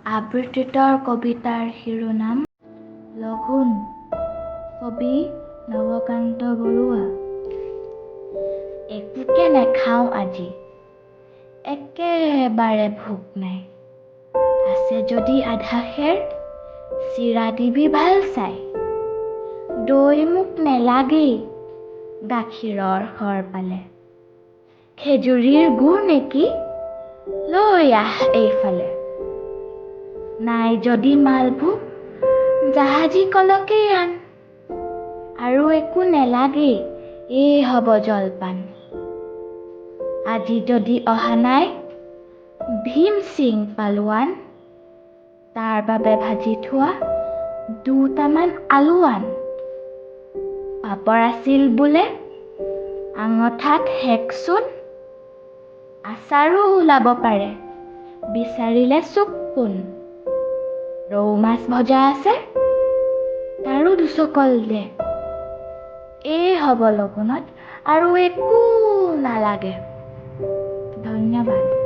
আবৃত্তিৰ কবিতাৰ শিৰোনাম লঘোণ। কবি নৱকান্ত বৰুৱা। একোকে নেখাওঁ আজি, একেবাৰে ভোক নাই। আছে যদি আধা খেৰ, চিৰা দিবি ভাল চাই। দৈ মোক নেলাগেই, গাখীৰৰ সৰ পালে। খেজুৰীৰ গুৰ নেকি, লৈ আহ এইফালে। নাই যদি মালভোগ, জাহাজী কলকেই আন। আৰু একো নেলাগেই, এই হ'ব জলপান। আজি যদি অহা নাই, ভীম সিং পালোৱান। তাৰ বাবে ভাজি থোৱা দুটামান আলু আন। পাপৰ আছিল বোলে, আঙঠাত হেকচোন। আচাৰো ওলাব পাৰে, বিচাৰিলে চুক কোন। ৰৌ মাছ ভজা আছে, তাৰো দুচকল দে। এই হ'ব লঘোণত আৰু একো নালাগে। ধন্যবাদ।